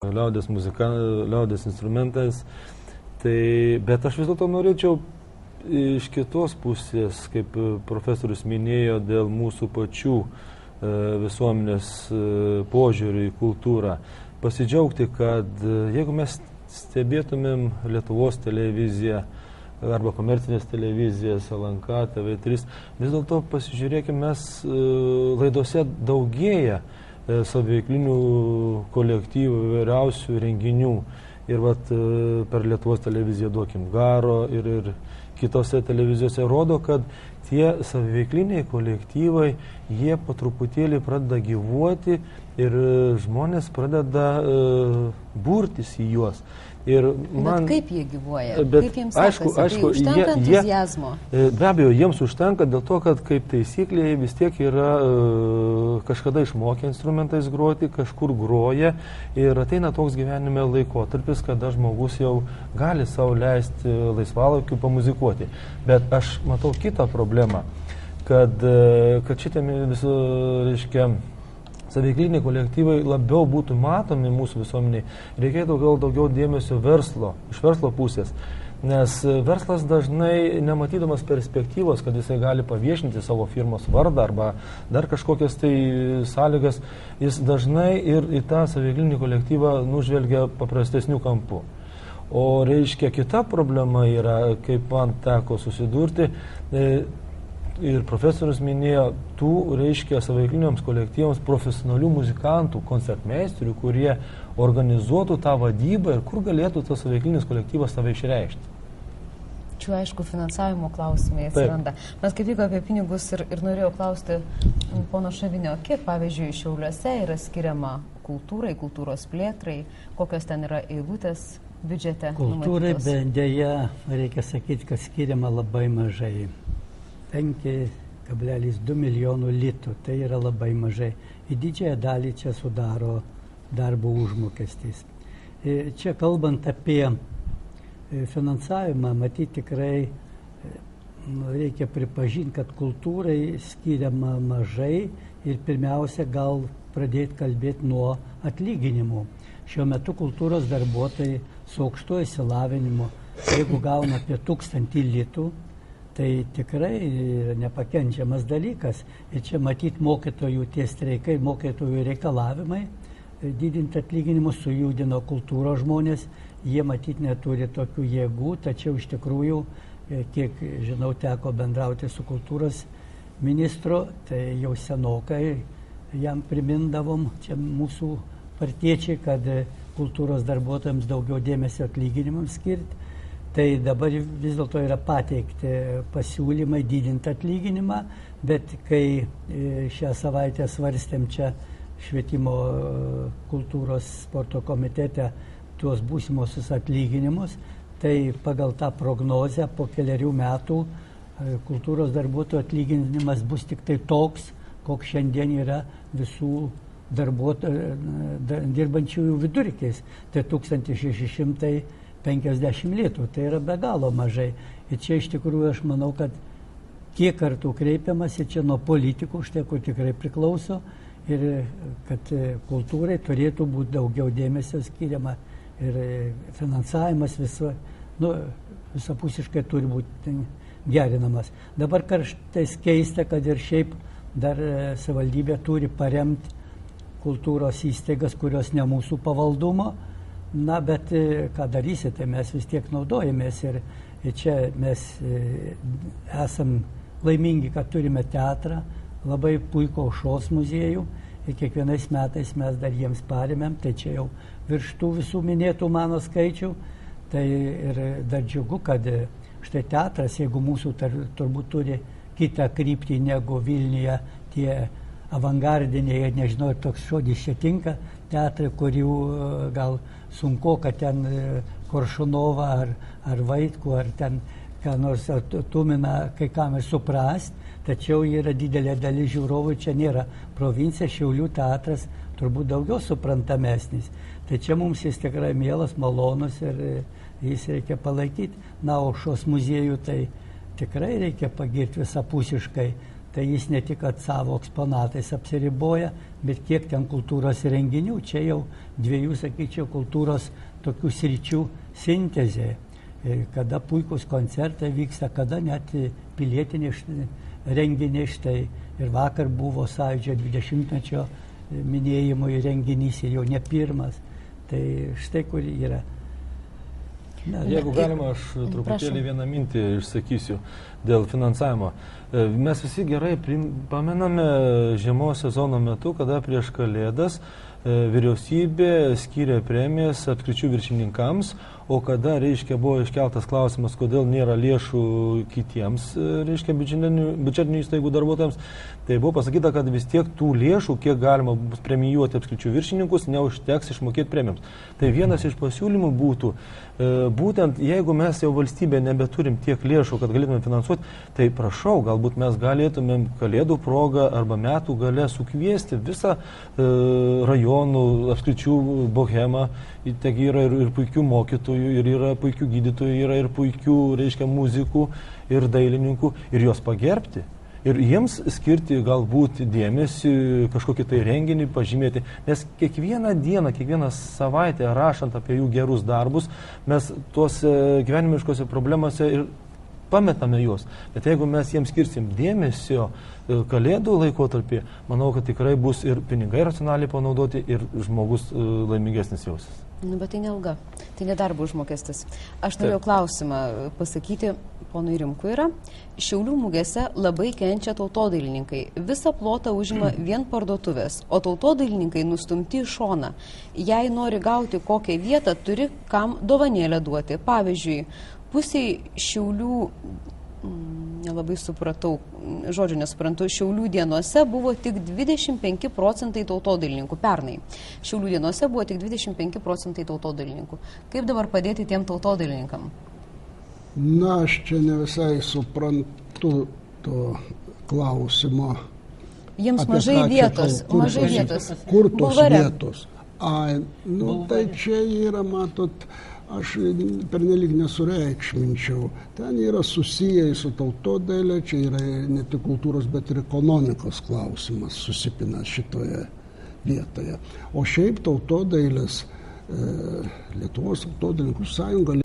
liaudės muzika, liaudės instrumentais. Tai, bet aš vis dėlto norėčiau iš kitos pusės, kaip profesorius minėjo, dėl mūsų pačių visuomenės požiūrį į kultūrą, pasidžiaugti, kad jeigu mes stebėtumėm Lietuvos televiziją arba komercinės televizijas, LNK, TV3, vis dėlto pasižiūrėkime, mes laidose daugėja saviveiklinių kolektyvų, įvairiausių renginių. Ir vat per Lietuvos televiziją Duokim Garo ir kitose televizijose rodo, kad tie saviveikliniai kolektyvai, jie po truputėlį pradeda gyvuoti ir žmonės pradeda burtis į juos. Ir bet kaip jie gyvuoja? Kaip jiems sekasi? Tai užtenka entuziazmo? Be abejo, jiems užtenka dėl to, kad kaip taisyklė vis tiek yra kažkada išmokę instrumentais groti, kažkur groja ir ateina toks gyvenime laikotarpis, kada žmogus jau gali savo leisti laisvalaikiu pamuzikuoti. Bet aš matau kitą problemą, kad šitie visi, reiškia, saviveikliniai kolektyvai labiau būtų matomi mūsų visuomeniai, reikėtų gal daugiau dėmesio iš verslo pusės. Nes verslas dažnai, nematydamas perspektyvos, kad jisai gali paviešinti savo firmos vardą arba dar kažkokias tai sąlygas, jis dažnai ir į tą saviveiklinį kolektyvą nužvelgia paprastesnių kampų. O reiškia, kita problema yra, kaip man teko susidurti, ir profesorius minėjo, tų, reiškia, saviveikliniams kolektyvams profesionalių muzikantų, koncertmeisterių, kurie organizuotų tą vadybą ir kur galėtų tas saviveiklinis kolektyvas save išreikšti. Čia, aišku, finansavimo klausimai atsiranda. Mes kaip vyko apie pinigus ir norėjau klausti pono Šavinio, kiek, pavyzdžiui, Šiauliuose yra skiriama kultūrai, kultūros plėtrai, kokios ten yra eilutės biudžete numatytos? Kultūrai dėja, reikia sakyti, kad skiriama labai mažai. 5,2 milijonų litų, tai yra labai mažai. Į didžiąją dalį čia sudaro darbo užmokestis. Čia kalbant apie finansavimą, matyti tikrai reikia pripažinti, kad kultūrai skiriama mažai ir pirmiausia gal pradėti kalbėti nuo atlyginimų. Šiuo metu kultūros darbuotojai su aukštuoju išsilavinimu, jeigu gauna apie 1000 litų, tai tikrai nepakenčiamas dalykas. Ir čia matyti mokytojų tie streikai, mokytojų reikalavimai, didinti atlyginimus sujudino kultūros žmonės, jie matyti neturi tokių jėgų, tačiau iš tikrųjų, kiek žinau, teko bendrauti su kultūros ministru, tai jau senokai jam primindavom, čia mūsų partiečiai, kad kultūros darbuotojams daugiau dėmesio atlyginimams skirti. Tai dabar vis dėlto yra pateikti pasiūlymai didinti atlyginimą, bet kai šią savaitę svarstėm čia švietimo kultūros sporto komitete tuos būsimosius atlyginimus, tai pagal tą prognozę po keliarių metų kultūros darbuotojų atlyginimas bus tik tai toks, koks šiandien yra visų dirbančiųjų vidurkis. Tai 1650 litų, tai yra be galo mažai. Ir čia iš tikrųjų aš manau, kad kiek kartų kreipiamasi čia nuo politikų, štai kur tikrai priklauso, ir kad kultūrai turėtų būti daugiau dėmesio skiriama ir finansavimas visapusiškai turi būti gerinamas. Dabar kartais keista, kad ir šiaip dar savivaldybė turi paremti kultūros įstaigas, kurios ne mūsų pavaldumo. Na, bet ką darysite, mes vis tiek naudojamės ir čia mes esam laimingi, kad turime teatrą, labai puikų Aušros muziejų ir kiekvienais metais mes dar jiems paremėm, tai čia jau virš tų visų minėtų mano skaičių. Tai ir dar džiugu, kad štai teatras, jeigu mūsų turbūt turi kitą kryptį negu Vilniuje tie avangardiniai, nežinau, toks žodis čia tinka, teatrai, kurių gal sunku, kad ten Koršunovą ar Vaitkų, ar ten ką nors Tuminą, kai kam ir suprast, tačiau yra didelė dalis žiūrovų, čia nėra provincija, Šiaulių teatras turbūt daugiau suprantamesnis. Tai čia mums jis tikrai mielas, malonus ir jis reikia palaikyti. Na, o Aušros muziejų tai tikrai reikia pagirti visapusiškai. tai jis ne tik savo eksponatais apsiriboja, bet kiek ten kultūros renginių, čia jau dviejų, sakyčiau, kultūros tokių sričių sintezė, kada puikus koncertai vyksta, kada net pilietiniai renginiai, štai ir vakar buvo Sąjūdžio 20-mečio minėjimo renginys ir jau ne pirmas, tai štai kur yra. Jeigu galima, aš truputėlį vieną mintį išsakysiu dėl finansavimo. Mes visi gerai pamename žiemos sezono metu, kada prieš Kalėdas vyriausybė skyrė premijas apskričių viršininkams, o kada, reiškia, buvo iškeltas klausimas, kodėl nėra lėšų kitiems, reiškia, biudžetinių įstaigų darbuotojams, tai buvo pasakyta, kad vis tiek tų lėšų, kiek galima bus premijuoti apskričių viršininkus, neužteks išmokėti premijams. Tai vienas iš pasiūlymų būtų, būtent jeigu mes jau valstybė nebeturim tiek lėšų, kad galėtume finansuoti, tai prašau, galbūt mes galėtumėm Kalėdų progą arba metų gale sukviesti visą rajonų, apskričių bohemą, taigi yra ir puikių mokytojų, ir yra puikių gydytojų, yra ir puikių, reiškia, muzikų ir dailininkų, ir juos pagerbti. Ir jiems skirti galbūt dėmesį, kažkokį tai renginį pažymėti, nes kiekvieną dieną, kiekvieną savaitę rašant apie jų gerus darbus, mes tuose gyvenimiškose problemose ir pametame juos. Bet jeigu mes jiems skirsim dėmesio Kalėdų laikotarpį, manau, kad tikrai bus ir pinigai racionaliai panaudoti ir žmogus laimingesnis jausis. Bet tai ne alga, tai ne darbo užmokestis. Aš norėjau klausimą pasakyti, ponui Rimkui yra. Šiaulių mugėse labai kenčia tautodailininkai. Visą plotą užima vien parduotuvės, o tautodailininkai nustumti į šoną. Jei nori gauti kokią vietą, turi kam dovanėlę duoti. Pavyzdžiui, pusiai Šiaulių, nelabai supratau, žodžiu nesuprantu, Šiaulių dienose buvo tik 25% tautodailininkų pernai. Šiaulių dienose buvo tik 25% tautodailininkų. Kaip dabar padėti tiem tautodailininkam? Na, aš čia ne visai suprantu to klausimo. Jiems mažai vietos, mažai vietos. Kur tos vietos? Tai čia yra, matot, aš pernelyg nesureikšminčiau. Ten yra susiję su tautodaile, čia yra ne tik kultūros, bet ir ekonomikos klausimas susipina šitoje vietoje. O šiaip tautodailės, Lietuvos tautodailininkų sąjunga